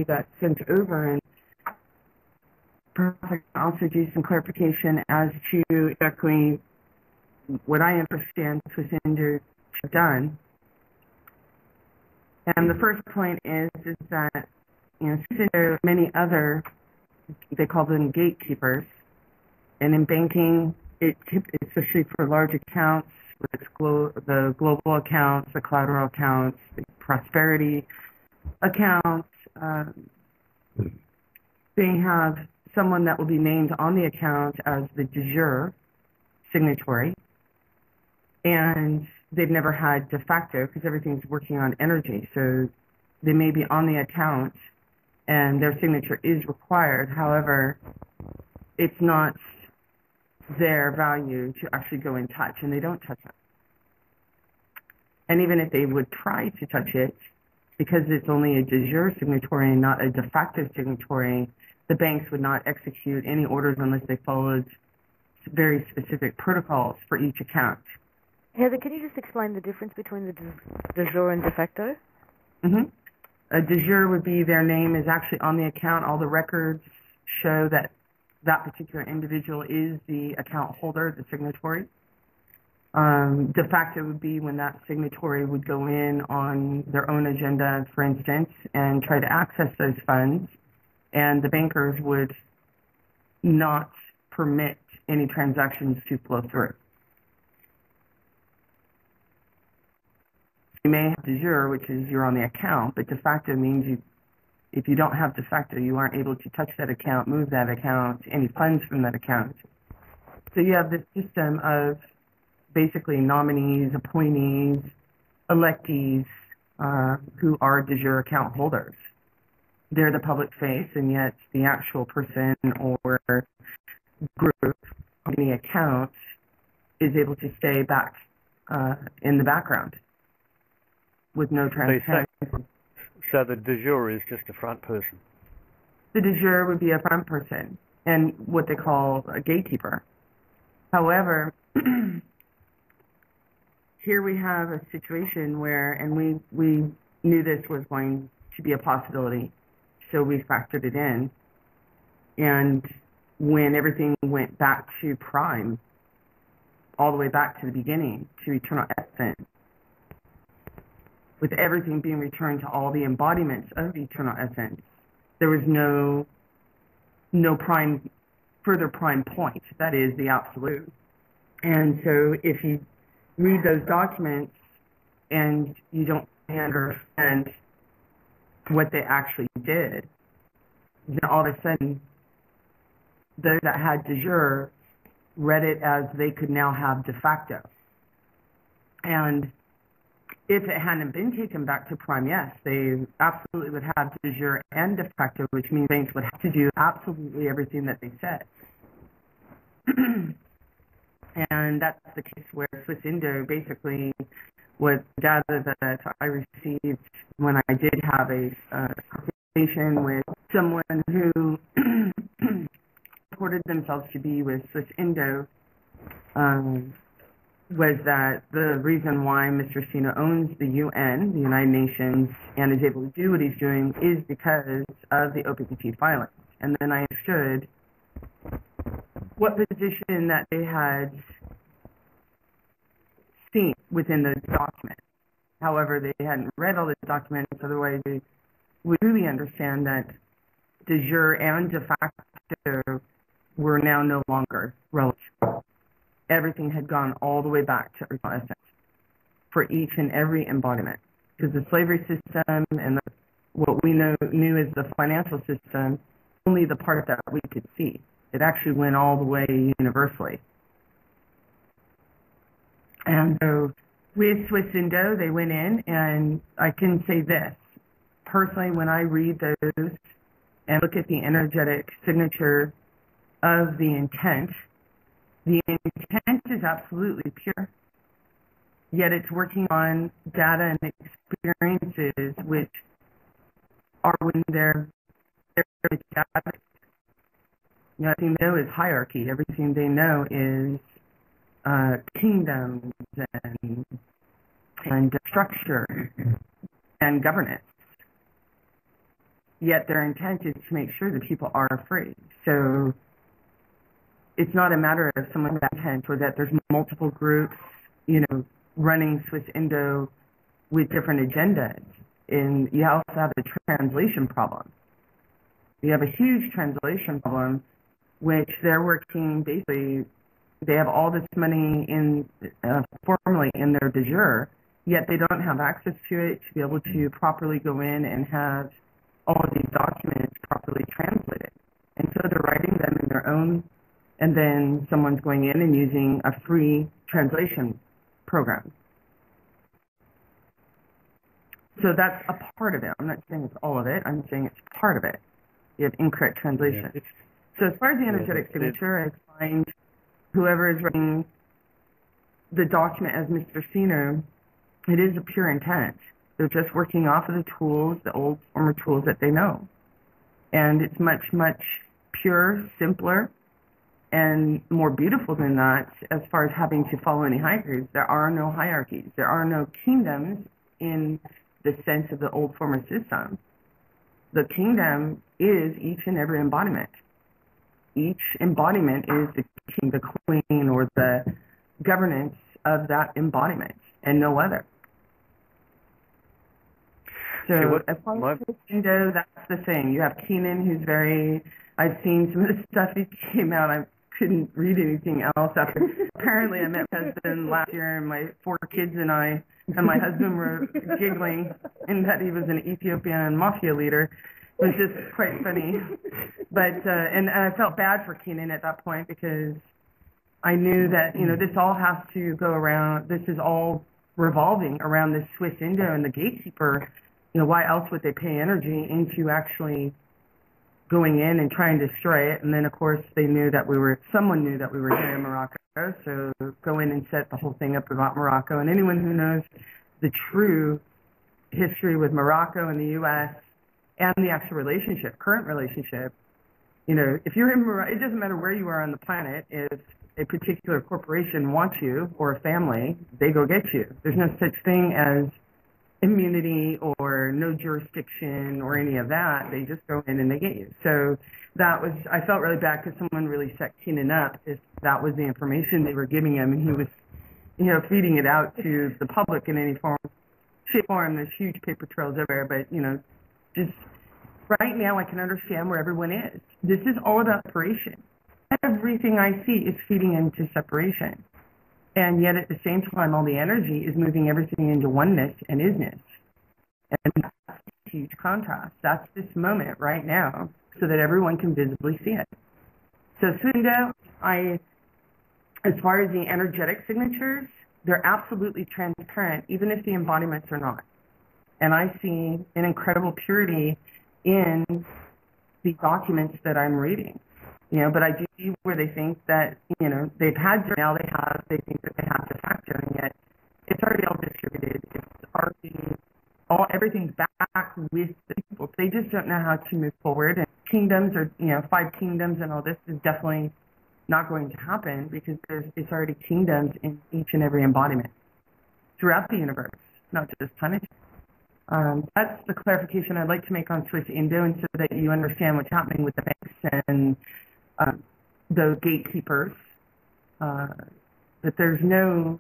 that's sent over, and perhaps I can also do some clarification as to exactly what I understand SwissIndo have done. And the first point is that, SwissIndo, many other, they call them gatekeepers, and in banking, especially for large accounts, with the global accounts, the collateral accounts, the prosperity accounts, they have someone that will be named on the account as the de jure signatory, and they've never had de facto because everything's working on energy. So they may be on the account and their signature is required. However, it's not their value to actually go and touch, and they don't touch it. And even if they would try to touch it, because it's only a de jure signatory and not a de facto signatory, the banks would not execute any orders unless they followed very specific protocols for each account. Heather, can you just explain the difference between the de jure and de facto? Mm-hmm. A de jure would be their name is actually on the account. All the records show that that particular individual is the account holder, the signatory. De facto would be when that signatory would go in on their own agenda, for instance, and try to access those funds, and the bankers would not permit any transactions to flow through. You may have de jure, which is you're on the account, but de facto means if you don't have de facto, you aren't able to touch that account, move that account, any funds from that account. So you have this system of basically nominees, appointees, electees, who are de jure account holders. They're the public face, and yet the actual person or group on the account is able to stay back in the background with no transparency. So the de jure is just a front person? The de jure would be a front person and what they call a gatekeeper. However, here we have a situation where, and we knew this was going to be a possibility, so we factored it in. And when everything went back to prime, all the way back to the beginning, to eternal essence, with everything being returned to all the embodiments of eternal essence, there was no further prime point. That is the absolute. And so if you read those documents and you don't understand what they actually did, then all of a sudden those that had de jure read it as they could now have de facto. And if it hadn't been taken back to prime, yes, they absolutely would have de jure and de facto, which means banks would have to do absolutely everything that they said. And that's the case where SwissIndo basically was data that I received when I did have a conversation with someone who reported themselves to be with SwissIndo, was that the reason why Mr. Sino owns the UN, the United Nations, and is able to do what he's doing is because of the OPPT filing. And then I understood what position that they had seen within the document. However, they hadn't read all the documents, otherwise they would really understand that de jure and de facto were now no longer relevant. Everything had gone all the way back to original essence for each and every embodiment. Because the slavery system and what we knew as the financial system, only the part that we could see. It actually went all the way universally. And so with SwissIndo, they went in, and I can say this. Personally, when I read those and look at the energetic signature of the intent is absolutely pure. Yet it's working on data and experiences which are when they're data. Everything they know is hierarchy. Everything they know is kingdoms and structure and governance. yet their intent is to make sure that people are free. So it's not a matter of someone with intent or that there's multiple groups, running SwissIndo with different agendas. And you also have a translation problem. You have a huge translation problem, which they're working basically, they have all this money formally in their de jure, yet they don't have access to it to be able to properly go in and have all of these documents properly translated. And so they're writing them in their own, and then someone's going in and using a free translation program. So that's a part of it. I'm not saying it's all of it. I'm saying it's part of it. You have incorrect translation. Yeah, so as far as the energetic signature, I find whoever is writing the document as Mr. Sino, it is a pure intent. They're just working off of the tools, the old former tools that they know. And it's much, much pure, simpler, and more beautiful than that as far as having to follow any hierarchies. There are no hierarchies. There are no kingdoms in the sense of the old former system. The kingdom is each and every embodiment. Each embodiment is the king, the queen, or the governance of that embodiment, and no other. So as far as Indo, that's the thing. You have Keenan, who's very, I've seen some of the stuff he came out, I couldn't read anything else after. Apparently I met my husband last year, and my 4 kids and my husband were giggling, and that he was an Ethiopian mafia leader. It was just quite funny. But, and I felt bad for Keenan at that point, because I knew that, this all has to go around, this is all revolving around this SwissIndo and the gatekeeper. Why else would they pay energy into actually going in and trying to destroy it? And then, of course, someone knew that we were here in Morocco, so go in and set the whole thing up about Morocco. And anyone who knows the true history with Morocco and the U.S. and the actual relationship, current relationship, if you're in Morocco, it doesn't matter where you are on the planet, if a particular corporation wants you, or a family, they go get you. There's no such thing as immunity or no jurisdiction or any of that. They just go in and they get you. So I felt really bad, because someone really set Keenan up if that was the information they were giving him, and he was, feeding it out to the public in any form, shape, form. There's huge paper trails everywhere, but, just right now I can understand where everyone is. This is all about separation. Everything I see is feeding into separation. And yet at the same time, all the energy is moving everything into oneness and isness. And that's a huge contrast. That's this moment right now, so that everyone can visibly see it. So SwissIndo, as far as the energetic signatures, they're absolutely transparent, even if the embodiments are not. And I see an incredible purity in the documents that I'm reading. But I do see where they think that, they've had, now they think that they have de facto, and yet it's already all distributed. It's already, everything's back with the people. They just don't know how to move forward. And kingdoms, or, 5 kingdoms and all this is definitely not going to happen, because it's already kingdoms in each and every embodiment throughout the universe, not just planetary. That's the clarification I'd like to make on SwissIndo, and so that you understand what's happening with the banks and the gatekeepers, that there's no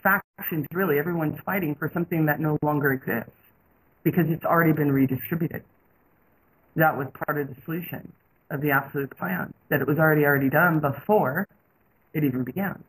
factions really. Everyone's fighting for something that no longer exists, because it's already been redistributed. That was part of the solution of the absolute plan, that it was already done before it even began.